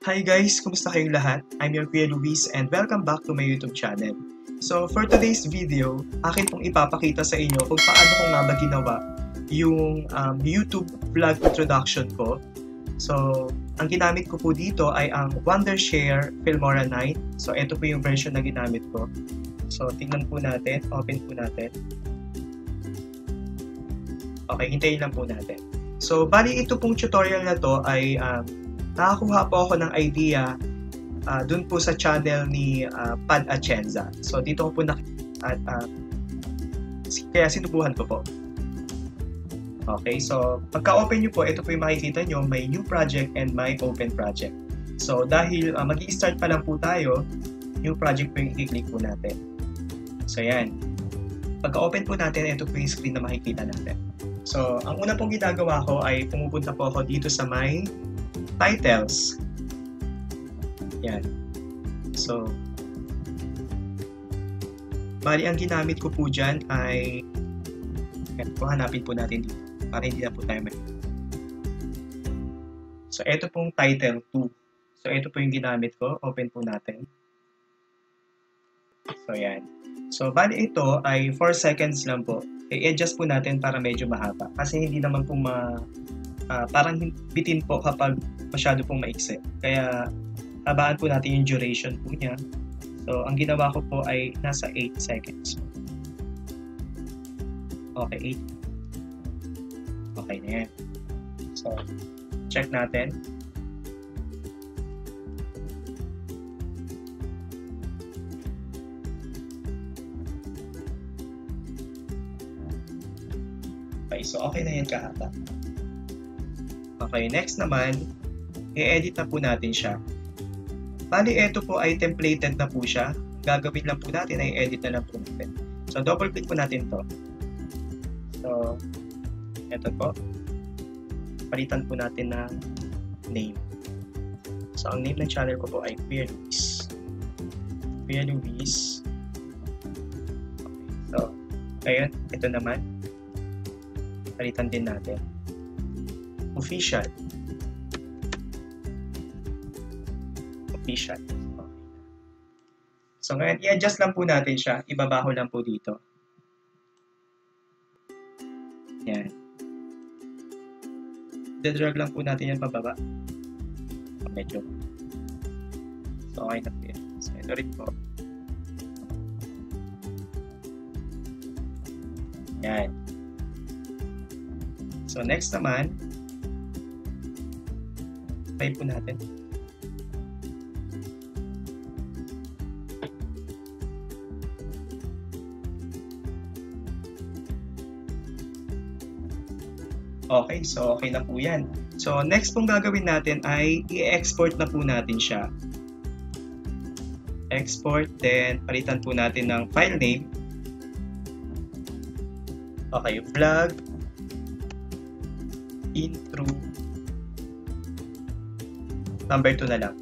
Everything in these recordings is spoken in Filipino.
Hi guys! Kumusta kayong lahat? I'm your Kuya Luis and welcome back to my YouTube channel. So for today's video, akin pong ipapakita sa inyo kung paano ko nga ba ginawa yung YouTube vlog introduction ko. So ang ginamit ko po dito ay ang Wondershare Filmora 9. So ito po yung version na ginamit ko. So tingnan po natin, open po natin. Okay, hintayin lang po natin. So bali ito pong tutorial na to ay nakakuha po ako ng idea dun po sa channel ni Pad Atienza. So dito ko po kaya sinubuhan ko po. Okay, so pagka-open nyo po, ito po yung makikita nyo, may new project and may open project. So dahil mag-i-start pa lang po tayo, new project po yung i-click po natin. So yan. Pagka-open po natin, ito po yung screen na makikita natin. So ang una pong ginagawa ko ay pumupunta po ako dito sa may titles. Yan. So, bali ang ginamit ko po dyan ay hanapin po natin dito para hindi na po tayo may. So, ito pong title 2. So, ito po yung ginamit ko. Open po natin. So, yan. So, bali ito ay 4 seconds lang po. I-adjust po natin para medyo mahaba. Kasi hindi naman po parang bitin po kapag masyado pong maikse. Kaya habaan po natin yung duration po niya. So ang ginawa ko po ay nasa 8 seconds. Okay, 8. Okay na yan. So check natin. Okay, so okay na yan kahaba. Okay, next naman, i-edit na po natin siya. Bali, ito po ay templated na po siya. Gagawin lang po natin ay edit na lang po natin. So, double click po natin to. So, ito po. Palitan po natin ng name. So, ang name ng channel ko po ay Kuya Luis. Kuya Luis. Okay, so, ngayon, ito naman. Palitan din natin. Official. Okay. So ngayon, i-adjust lang po natin siya. Ibabaho lang po dito. Yan. I-drag lang po natin yan pababa. Medyo. So okay na po yan. So ito rin po. Yan. So next naman, try po natin. Okay, so okay na po yan. So next pong gagawin natin ay i-export na po natin siya. Export, then palitan po natin ng file name. Okay, vlog intro number 2 na lang.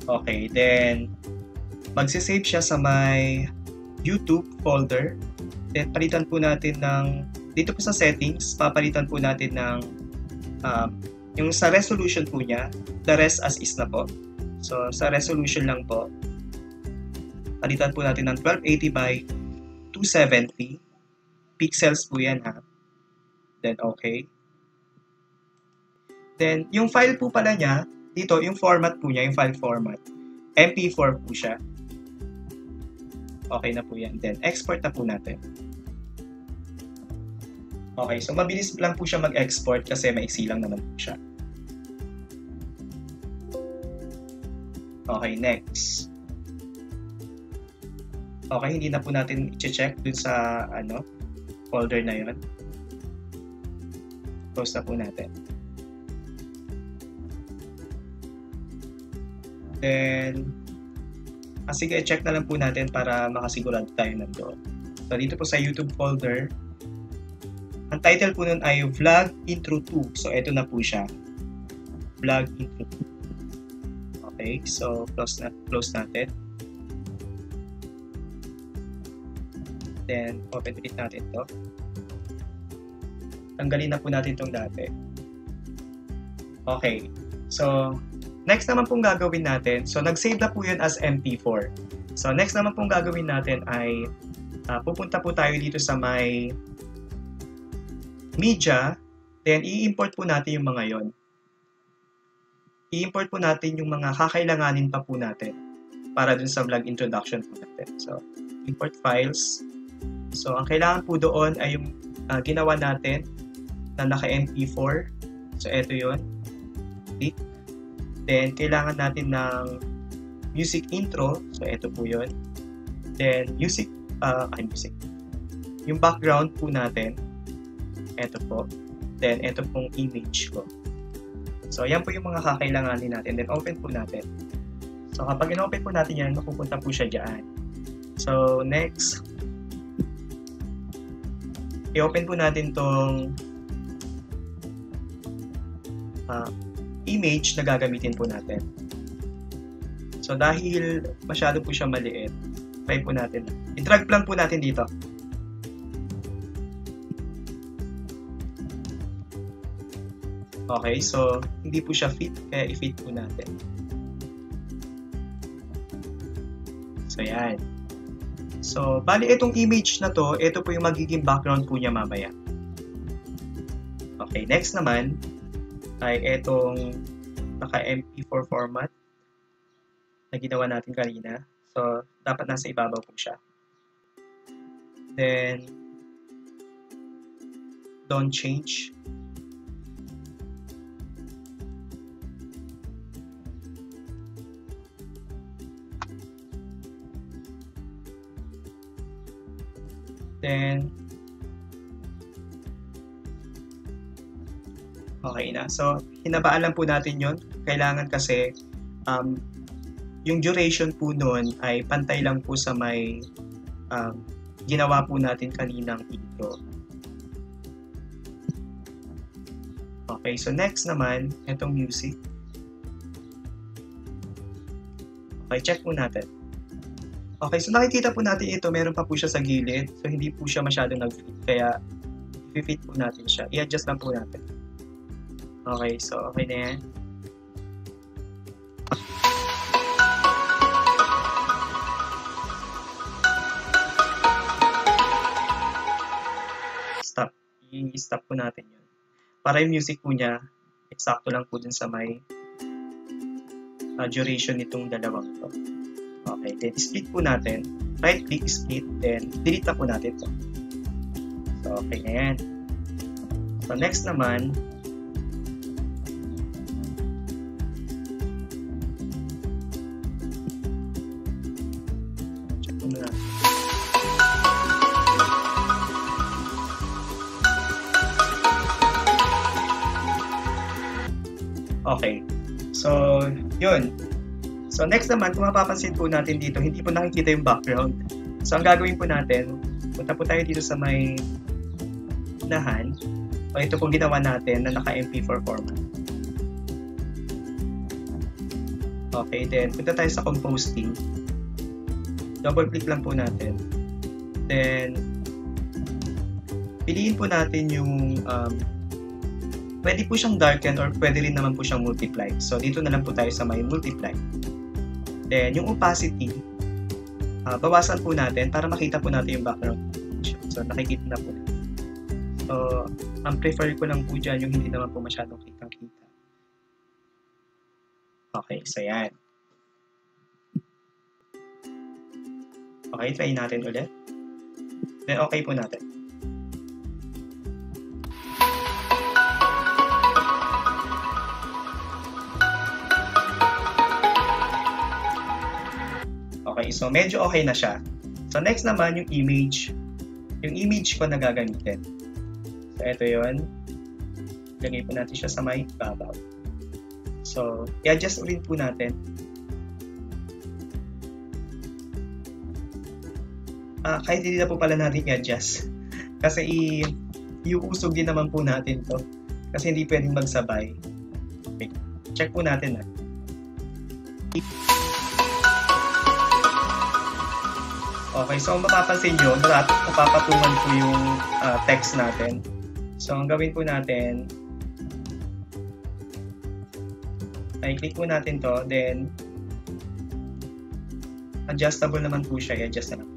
Okay, then magsisave siya sa my YouTube folder. Then palitan po natin ng dito po sa settings, papalitan po natin ng yung sa resolution po niya, the rest as is na po. So sa resolution lang po, palitan po natin ng 1280 by 270 pixels po yan ha. Then okay. Then yung file po pala niya, dito, yung format po niya, yung file format, MP4 po siya. Okay na po yan. Then, export na po natin. Okay, so mabilis lang po siya mag-export kasi maiksi lang naman po siya. Okay, next. Okay, hindi na po natin i-check dun sa folder na yun. Close na po natin. Then, sige, check na lang po natin para makasigurado tayo nandoon. So, dito po sa YouTube folder, ang title po nun ay Vlog Intro 2. So, ito na po siya. Vlog Intro 2. Okay, so, close natin. Then, open ulit natin to. Tanggalin na po natin itong dati. Okay, so, Next naman pong gagawin natin, so nag-save na po yun as MP4. So next naman pong gagawin natin ay pupunta po tayo dito sa may media, then i-import po natin yung mga yon. I-import po natin yung mga kakailanganin pa po natin para dun sa vlog introduction po natin. So, import files. So, ang kailangan po doon ay yung ginawa natin na naka-MP4. So, eto yun. Click. Then, kailangan natin ng music intro. So, eto po yun. Then, music. Yung background po natin. Eto po. Then, eto pong image ko. So, ayan po yung mga kakailanganin natin. Then, open po natin. So, kapag in-open po natin yan, mapupunta po siya dyan. So, next. I-open po natin tong image na gagamitin po natin. So, dahil masyado po siya maliit, try po natin. I-drag lang po natin dito. Okay, so hindi po siya fit, kaya i-fit po natin. So, yan. So, bali itong image na to, ito po yung magiging background po niya mamaya. Okay, next naman ay itong naka-MP4 format na ginawa natin kanina. So, dapat nasa ibabaw po siya. Then, don't change. Then, okay na. So, hinabaan lang po natin yon. Kailangan kasi yung duration po nun ay pantay lang po sa may ginawa po natin kaninang intro. Okay, so next naman, itong music. Okay, check po natin. Okay, so nakikita po natin ito, meron pa po siya sa gilid. So, hindi po siya masyadong nag-fit. Kaya, i-fit po natin siya. I-adjust lang po natin. Okay, so okay na yan. Stop. I-stop po natin yun. Para yung music po niya, eksakto lang po dun sa may duration nitong dalawang ito. Okay, then split po natin. Right click, split, then delete na po natin ito. So, okay na yan. So, next naman, check po na. Okay. So, yun. So, next naman, kung mapapansin po natin dito, hindi po nakikita yung background. So, ang gagawin po natin, punta po tayo dito sa may unahan. O, ito pong ginawa natin na naka-MP4 format. Okay, then, punta tayo sa composting. Double-click lang po natin. Then, piliin po natin yung pwede po siyang darken or pwede rin naman po siyang multiply. So, dito na lang po tayo sa may multiply. Then, yung opacity, bawasan po natin para makita po natin yung background. So, nakikita na po natin. So, ang prefer ko lang po dyan yung hindi naman po masyadong kitang-kita. Okay, so yan. Okay, try natin ulit. Then, okay po natin. Okay, so medyo okay na siya. So next naman yung image. Yung image ko na gagamitin. So ito yun. Lagay po natin siya sa may babaw. So i-adjust ulit po natin. Kahit hindi na po pala natin i-adjust. Kasi iuusog din naman po natin to. Kasi hindi pwedeng magsabay. Okay. Check po natin . Okay, so mapapansin nyo, napapatungan po yung text natin. So, ang gawin po natin, I-click po natin to, then adjustable naman po siya, i-adjust na lang.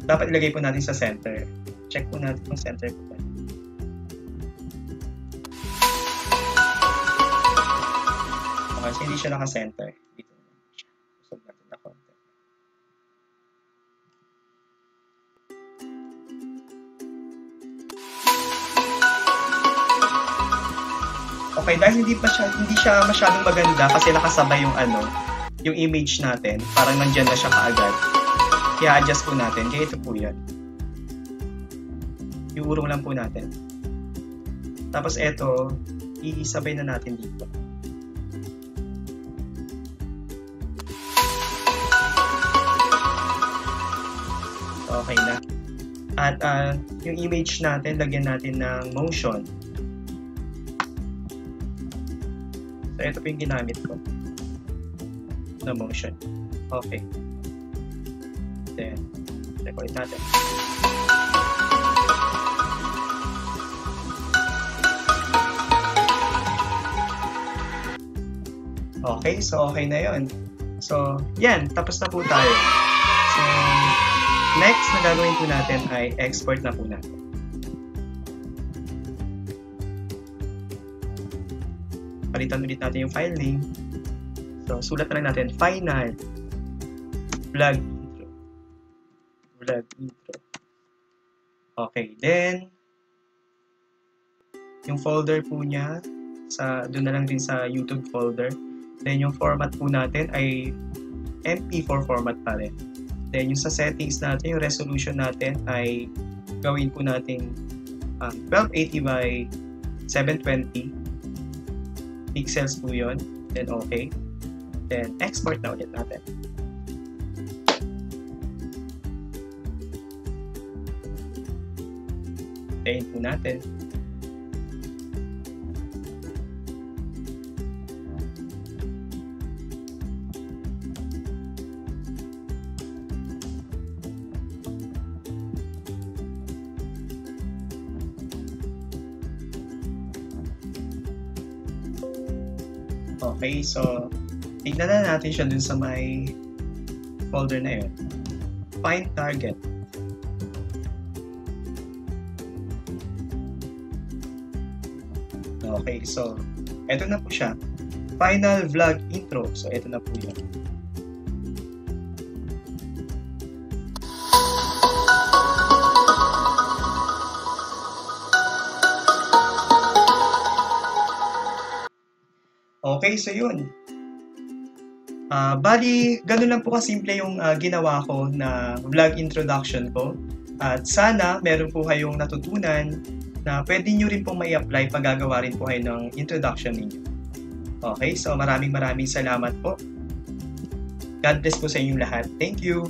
Dapat ilagay po natin sa center. Check po natin kung center po. Okay, so hindi siya naka-center. Dito naman siya. Susog natin na konti. Okay, dahil hindi siya masyadong maganda kasi nakasabay yung image natin. Parang nandyan na siya kaagad. Kaya adjust po natin. Kaya ito po yan. Iurong lang po natin. Tapos ito, isabay na natin dito. Okay na. At yung image natin, lagyan natin ng motion. So, ito po yung ginamit ko na motion. Okay. Then, check ulit natin. Okay, so okay na yun. So, yan. Tapos na po tayo. So, next na gagawin po natin ay export na po natin. Palitan ulit natin yung file name. So, sulat na lang natin, final vlog intro. Vlog intro. Okay, then, yung folder po niya, doon na lang din sa YouTube folder. Then, yung format po natin ay MP4 format pa rin. Then, yung sa settings natin, yung resolution natin ay gawin po natin 1280 by 720 pixels po yun. Then, okay. Then, export na ulit natin. Tayin po natin. Okay, so tignan na natin siya dun sa may folder na yun. Find target. Okay, so eto na po siya. Final vlog intro. So eto na po yun. Okay, so yun. Bali, ganun lang po kasimple yung ginawa ko na vlog introduction ko. At sana meron po kayong natutunan na pwede nyo rin po mai-apply pag gagawa rin po kayo ng introduction ninyo. Okay, so maraming salamat po. God bless po sa inyong lahat. Thank you!